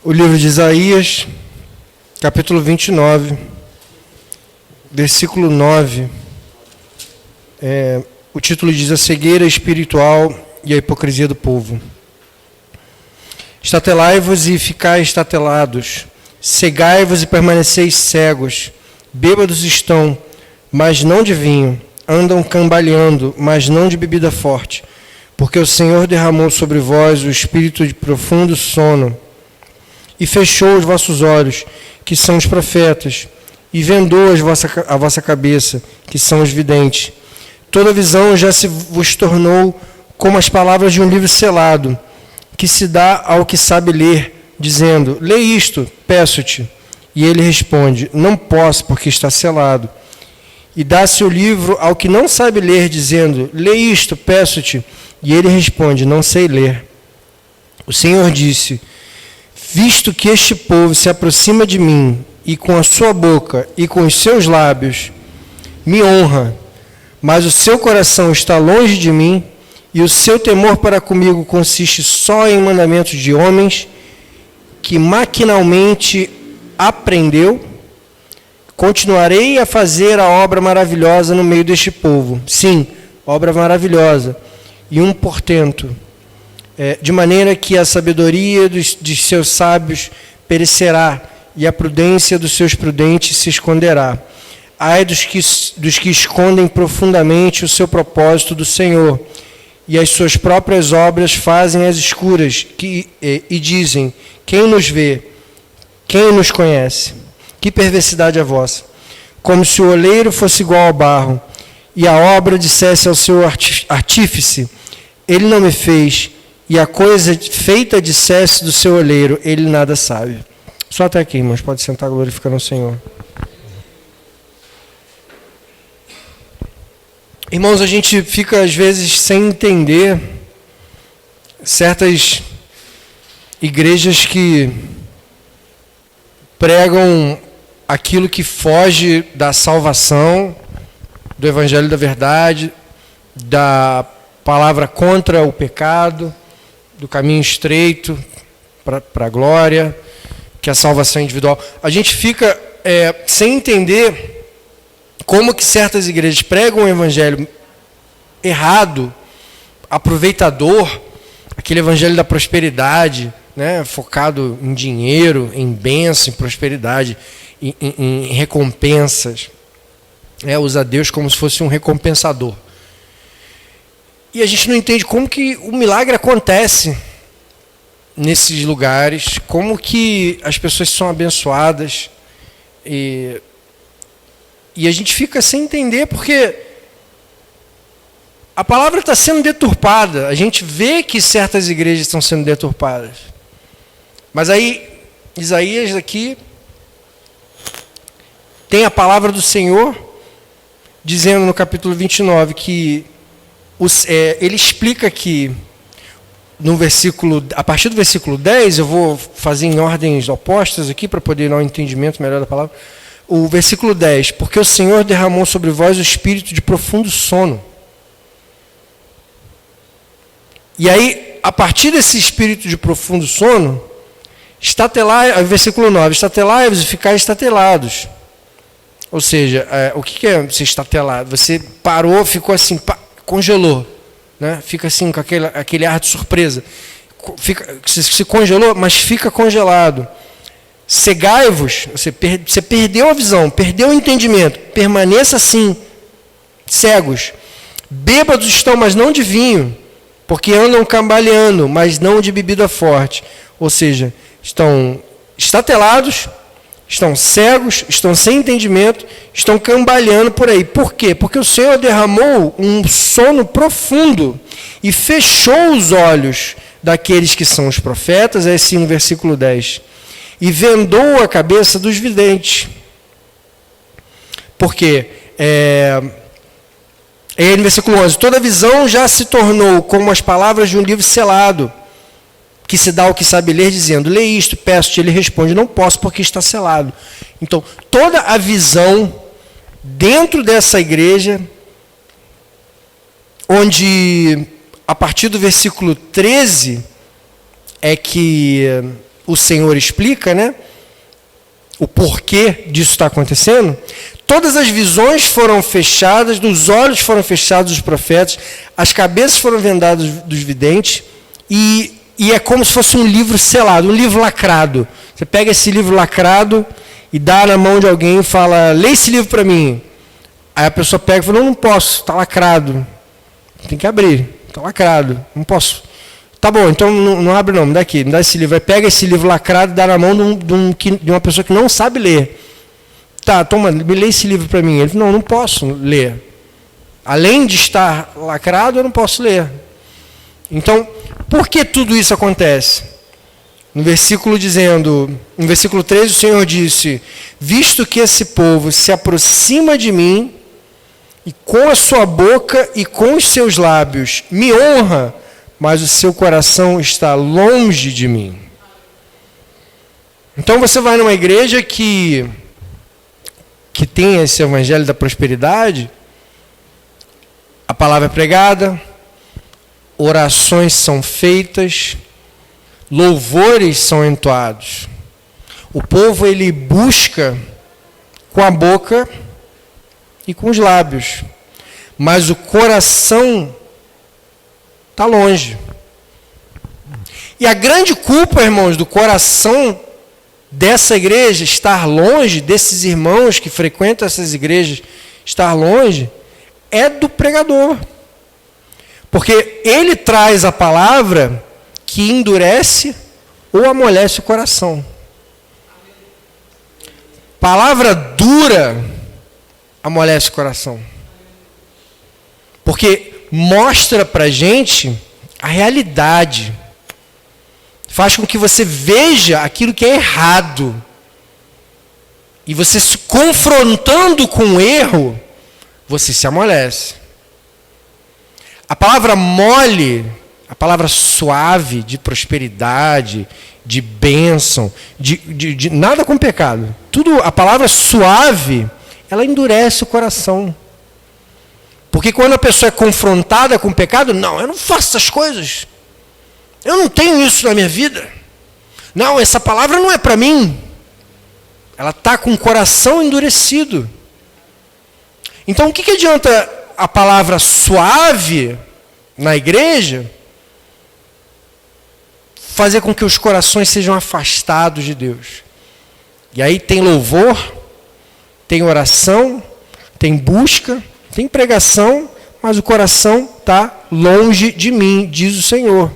O livro de Isaías, capítulo 29, versículo 9. O título diz: a cegueira espiritual e a hipocrisia do povo. Estatelai-vos e ficai estatelados, cegai-vos e permaneceis cegos, bêbados estão, mas não de vinho, andam cambaleando, mas não de bebida forte, porque o Senhor derramou sobre vós o espírito de profundo sono, e fechou os vossos olhos, que são os profetas, e vendou a vossa cabeça, que são os videntes. Toda visão já se vos tornou como as palavras de um livro selado, que se dá ao que sabe ler, dizendo: lê isto, peço-te. E ele responde: não posso, porque está selado. E dá-se o livro ao que não sabe ler, dizendo: lê isto, peço-te. E ele responde: não sei ler. O Senhor disse: visto que este povo se aproxima de mim, e com a sua boca e com os seus lábios me honra, mas o seu coração está longe de mim, e o seu temor para comigo consiste só em mandamentos de homens, que maquinalmente aprendeu, continuarei a fazer a obra maravilhosa no meio deste povo. Sim, obra maravilhosa, e um portento, de maneira que a sabedoria de seus sábios perecerá, e a prudência dos seus prudentes se esconderá. Ai dos que escondem profundamente o seu propósito do Senhor, e as suas próprias obras fazem às escuras, e dizem: quem nos vê? Quem nos conhece? Que perversidade é vossa! Como se o oleiro fosse igual ao barro, e a obra dissesse ao seu artífice: ele não me fez, e a coisa feita dissesse do seu oleiro: ele nada sabe. Só até aqui, irmãos, pode sentar glorificando o Senhor. Irmãos, a gente fica às vezes sem entender certas igrejas que pregam aquilo que foge da salvação, do evangelho da verdade, da palavra contra o pecado, do caminho estreito para a glória, que é a salvação individual. A gente fica sem entender como que certas igrejas pregam um evangelho errado, aproveitador, aquele evangelho da prosperidade, né, focado em dinheiro, em bênção, em prosperidade, em recompensas. Usa Deus como se fosse um recompensador. E a gente não entende como que o milagre acontece nesses lugares, como que as pessoas são abençoadas, e a gente fica sem entender, porque a palavra está sendo deturpada. A gente vê que certas igrejas estão sendo deturpadas. Mas aí, Isaías aqui tem a palavra do Senhor, dizendo no capítulo 29, que ele explica que, a partir do versículo 10, eu vou fazer em ordens opostas aqui, para poder dar um entendimento melhor da palavra. O versículo 10, porque o Senhor derramou sobre vós o espírito de profundo sono. E aí, a partir desse espírito de profundo sono, versículo 9, estatelai-vos e ficai estatelados. Ou seja, o que é ser estatelado? Você parou, ficou assim, congelou, né? Fica assim, com aquele ar de surpresa. Se congelou, mas fica congelado. Cegai-vos, você perdeu a visão, perdeu o entendimento, permaneça assim, cegos. Bêbados estão, mas não de vinho, porque andam cambaleando, mas não de bebida forte. Ou seja, estão estatelados, estão cegos, estão sem entendimento, estão cambaleando por aí. Por quê? Porque o Senhor derramou um sono profundo e fechou os olhos daqueles que são os profetas, é assim no versículo 10. E vendou a cabeça dos videntes. Porque, no versículo 11, toda visão já se tornou como as palavras de um livro selado, que se dá ao que sabe ler, dizendo: lê isto, peço-te. Ele responde: não posso, porque está selado. Então, toda a visão dentro dessa igreja, onde, a partir do versículo 13, é que o Senhor explica, né? O porquê disso está acontecendo. Todas as visões foram fechadas, os olhos foram fechados dos profetas, as cabeças foram vendadas dos videntes, e é como se fosse um livro selado, um livro lacrado. Você pega esse livro lacrado e dá na mão de alguém e fala, lê esse livro para mim. Aí a pessoa pega e fala, não posso, está lacrado. Tem que abrir, está lacrado, não posso. Tá bom, então não abre não, me dá aqui, me dá esse livro. Aí pega esse livro lacrado e dá na mão de uma pessoa que não sabe ler. Tá, toma, me lê esse livro para mim. Ele falou, não posso ler. Além de estar lacrado, eu não posso ler. Então, por que tudo isso acontece? No versículo 13, o Senhor disse, visto que esse povo se aproxima de mim, e com a sua boca e com os seus lábios me honra, mas o seu coração está longe de mim. Então você vai numa igreja que tem esse evangelho da prosperidade, a palavra é pregada, orações são feitas, louvores são entoados. O povo, ele busca com a boca e com os lábios, mas o coração está longe. E a grande culpa, irmãos, do coração dessa igreja estar longe, desses irmãos que frequentam essas igrejas estar longe, é do pregador. Porque ele traz a palavra que endurece ou amolece o coração. Palavra dura amolece o coração. Porque mostra para a gente a realidade. Faz com que você veja aquilo que é errado. E você se confrontando com o erro, você se amolece. A palavra mole, a palavra suave, de prosperidade, de bênção, de nada com pecado. Tudo, a palavra suave, ela endurece o coração. Porque quando a pessoa é confrontada com o pecado, não, eu não faço essas coisas. Eu não tenho isso na minha vida. Não, essa palavra não é para mim. Ela está com o coração endurecido. Então, o que adianta a palavra suave na igreja fazer com que os corações sejam afastados de Deus? E aí tem louvor, tem oração, tem busca, tem pregação, mas o coração está longe de mim, diz o Senhor.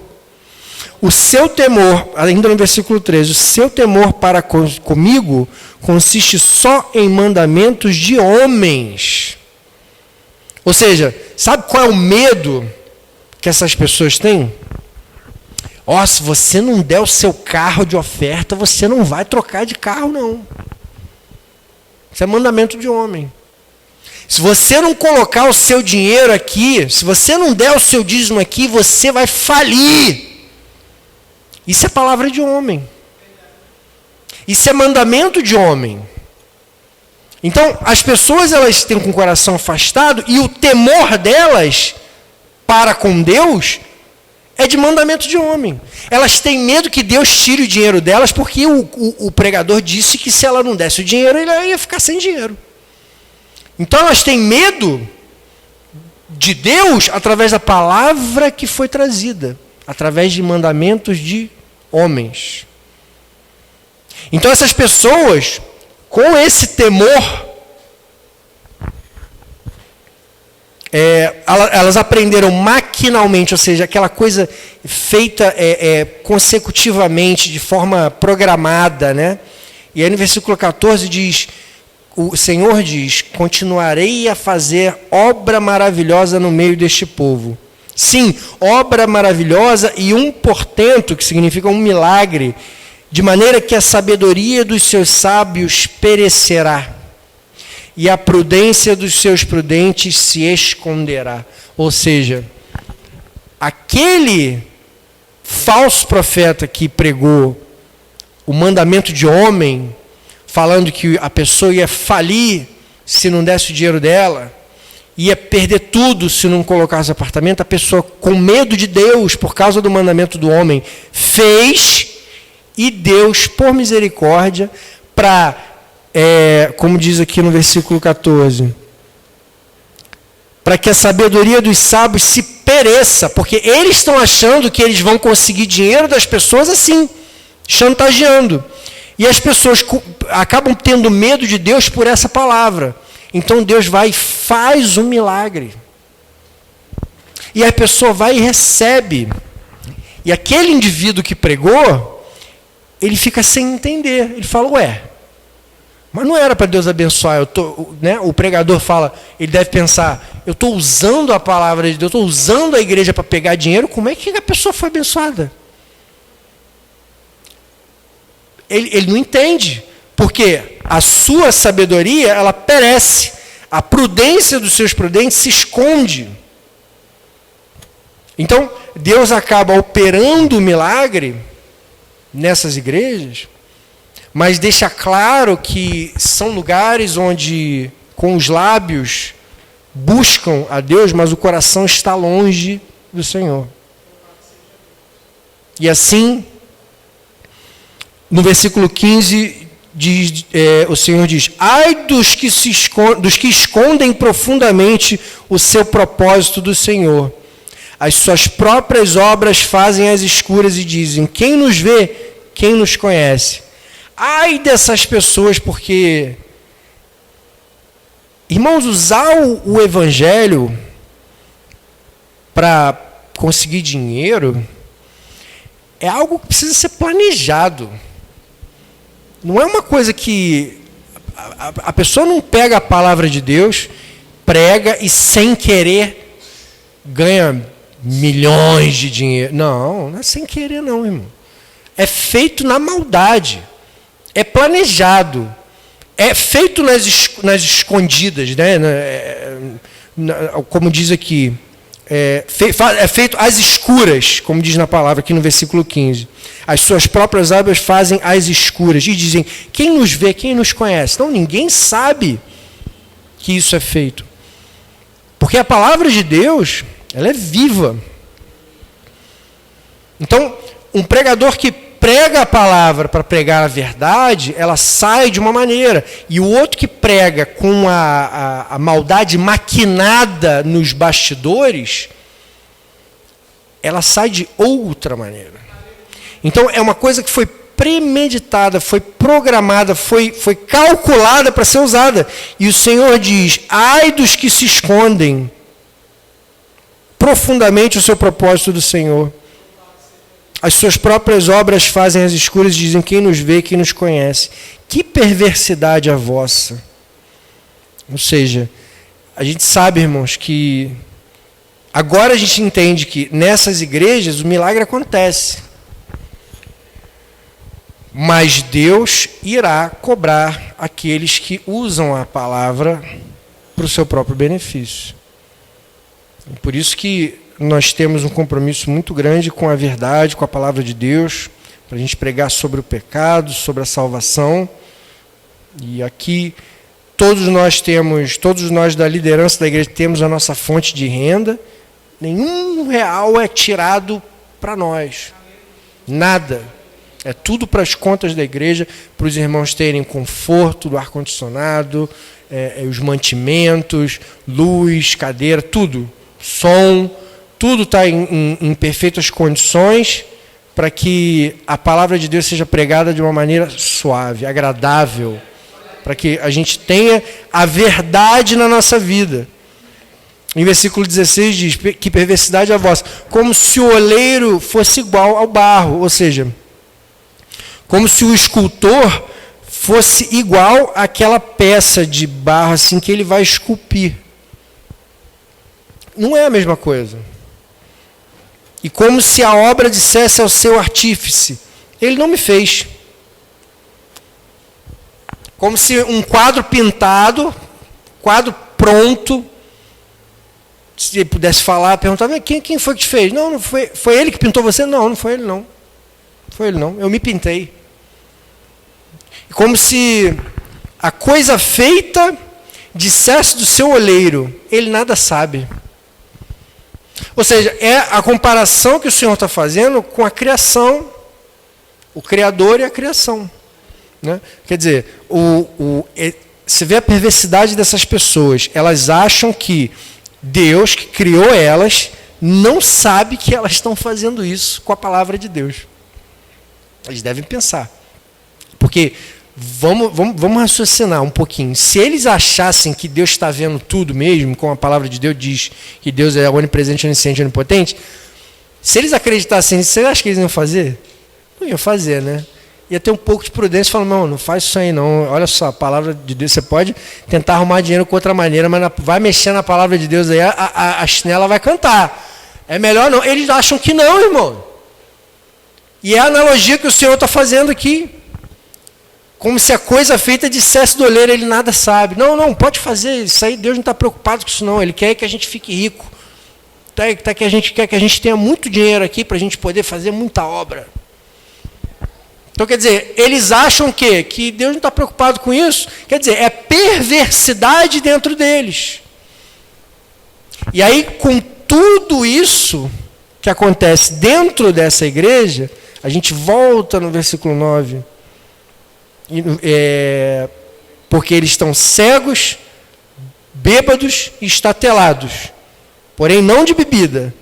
O seu temor, ainda no versículo 13, o seu temor para comigo consiste só em mandamentos de homens. Ou seja, sabe qual é o medo que essas pessoas têm? Ó, se você não der o seu carro de oferta, você não vai trocar de carro, não. Isso é mandamento de homem. Se você não colocar o seu dinheiro aqui, se você não der o seu dízimo aqui, você vai falir. Isso é palavra de homem. Isso é mandamento de homem. Então, as pessoas, elas têm com o coração afastado, e o temor delas para com Deus é de mandamento de homem. Elas têm medo que Deus tire o dinheiro delas, porque o pregador disse que se ela não desse o dinheiro, ele ia ficar sem dinheiro. Então, elas têm medo de Deus através da palavra que foi trazida, através de mandamentos de homens. Então essas pessoas, com esse temor, elas aprenderam maquinalmente, ou seja, aquela coisa feita consecutivamente, de forma programada, né? E aí no versículo 14 diz, o Senhor diz, continuarei a fazer obra maravilhosa no meio deste povo. Sim, obra maravilhosa e um portento, que significa um milagre, de maneira que a sabedoria dos seus sábios perecerá, e a prudência dos seus prudentes se esconderá. Ou seja, aquele falso profeta que pregou o mandamento de homem, falando que a pessoa ia falir se não desse o dinheiro dela, ia perder tudo se não colocasse apartamento, a pessoa com medo de Deus, por causa do mandamento do homem, fez, E Deus, por misericórdia, para, como diz aqui no versículo 14, para que a sabedoria dos sábios se pereça, porque eles estão achando que eles vão conseguir dinheiro das pessoas assim, chantageando. E as pessoas acabam tendo medo de Deus por essa palavra. Então Deus vai e faz um milagre. E a pessoa vai e recebe. E aquele indivíduo que pregou, ele fica sem entender. Ele fala, ué, mas não era para Deus abençoar. O pregador fala, ele deve pensar, eu estou usando a palavra de Deus, estou usando a igreja para pegar dinheiro, como é que a pessoa foi abençoada? Ele não entende, porque a sua sabedoria, ela perece. A prudência dos seus prudentes se esconde. Então, Deus acaba operando o milagre nessas igrejas, mas deixa claro que são lugares onde, com os lábios, buscam a Deus, mas o coração está longe do Senhor. E assim, no versículo 15, o Senhor diz, ai dos que escondem profundamente o seu propósito do Senhor. As suas próprias obras fazem às escuras e dizem, quem nos vê, quem nos conhece. Ai dessas pessoas, porque, irmãos, usar o evangelho para conseguir dinheiro é algo que precisa ser planejado. Não é uma coisa que a pessoa não pega a palavra de Deus, prega e sem querer ganha milhões de dinheiro. Não, não é sem querer não, irmão. É feito na maldade. É planejado. É feito nas escondidas, né? Como diz aqui. É feito às escuras, como diz na palavra aqui no versículo 15. As suas próprias obras fazem às escuras. E dizem, quem nos vê, quem nos conhece? Então ninguém sabe que isso é feito. Porque a palavra de Deus, ela é viva. Então, um pregador que prega a palavra para pregar a verdade, ela sai de uma maneira. E o outro que prega com a maldade maquinada nos bastidores, ela sai de outra maneira. Então, é uma coisa que foi premeditada, foi programada, foi calculada para ser usada. E o Senhor diz, ai dos que se escondem profundamente o seu propósito do Senhor. As suas próprias obras fazem as escuras e dizem, quem nos vê, quem nos conhece. Que perversidade a vossa. Ou seja, a gente sabe, irmãos, que agora a gente entende que nessas igrejas o milagre acontece. Mas Deus irá cobrar aqueles que usam a palavra para o seu próprio benefício. Por isso que nós temos um compromisso muito grande com a verdade, com a palavra de Deus, para a gente pregar sobre o pecado, sobre a salvação. E aqui todos nós da liderança da igreja temos a nossa fonte de renda. Nenhum real é tirado para nós. Nada. É tudo para as contas da igreja, para os irmãos terem conforto do ar-condicionado, os mantimentos, luz, cadeira, tudo. Som, tudo está em perfeitas condições para que a palavra de Deus seja pregada de uma maneira suave, agradável, para que a gente tenha a verdade na nossa vida. Em versículo 16 diz, que perversidade é a vossa, como se o oleiro fosse igual ao barro, ou seja, como se o escultor fosse igual àquela peça de barro assim que ele vai esculpir. Não é a mesma coisa. E como se a obra dissesse ao seu artífice, ele não me fez. Como se um quadro pintado, quadro pronto, se ele pudesse falar, perguntava, quem foi que te fez? Não foi ele que pintou você? Não foi ele não. Foi ele não, eu me pintei. Como se a coisa feita dissesse do seu olheiro, ele nada sabe. Ou seja, é a comparação que o Senhor está fazendo com a criação. o Criador e a criação. Né? Quer dizer, você vê a perversidade dessas pessoas. Elas acham que Deus, que criou elas, não sabe que elas estão fazendo isso com a palavra de Deus. Eles devem pensar. Porque, vamos raciocinar um pouquinho. Se eles achassem que Deus está vendo tudo mesmo, como a palavra de Deus diz, que Deus é onipresente, onisciente, onipotente, se eles acreditassem nisso, você acha que eles iam fazer? Não iam fazer, né? Ia ter um pouco de prudência e falar, não faz isso aí não. Olha só, a palavra de Deus, você pode tentar arrumar dinheiro com outra maneira, mas vai mexer na palavra de Deus aí, a chinela vai cantar. É melhor não. Eles acham que não, irmão. E é a analogia que o Senhor está fazendo aqui. Como se a coisa feita dissesse do oleiro, ele nada sabe. Não, pode fazer isso aí, Deus não está preocupado com isso não. Ele quer que a gente fique rico. Que a gente quer que a gente tenha muito dinheiro aqui para a gente poder fazer muita obra. Então, quer dizer, eles acham que Deus não está preocupado com isso? Quer dizer, é perversidade dentro deles. E aí, com tudo isso que acontece dentro dessa igreja, a gente volta no versículo 9. Porque eles estão cegos, bêbados e estatelados. Porém, não de bebida.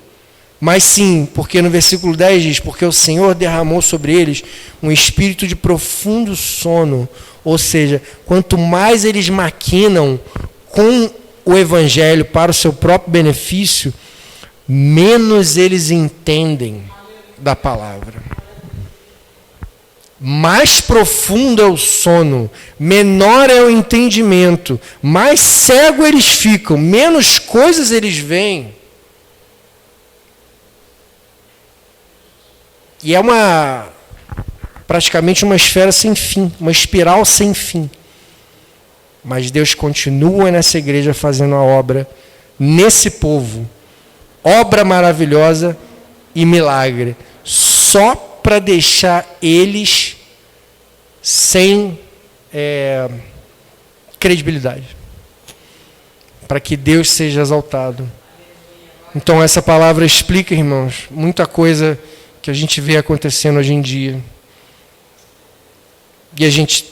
Mas sim, porque no versículo 10 diz, porque o Senhor derramou sobre eles um espírito de profundo sono. Ou seja, quanto mais eles maquinam com o evangelho para o seu próprio benefício, menos eles entendem da palavra. Mais profundo é o sono, menor é o entendimento, mais cego eles ficam, menos coisas eles veem. E é praticamente uma esfera sem fim, uma espiral sem fim. Mas Deus continua nessa igreja fazendo a obra, nesse povo. Obra maravilhosa e milagre. Só para deixar eles sem credibilidade. Para que Deus seja exaltado. Então essa palavra explica, irmãos, muita coisa que a gente vê acontecendo hoje em dia. E a gente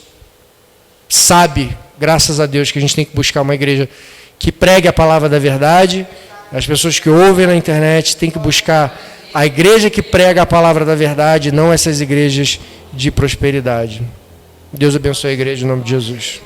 sabe, graças a Deus, que a gente tem que buscar uma igreja que pregue a palavra da verdade. As pessoas que ouvem na internet têm que buscar a igreja que prega a palavra da verdade, não essas igrejas de prosperidade. Deus abençoe a igreja em nome de Jesus.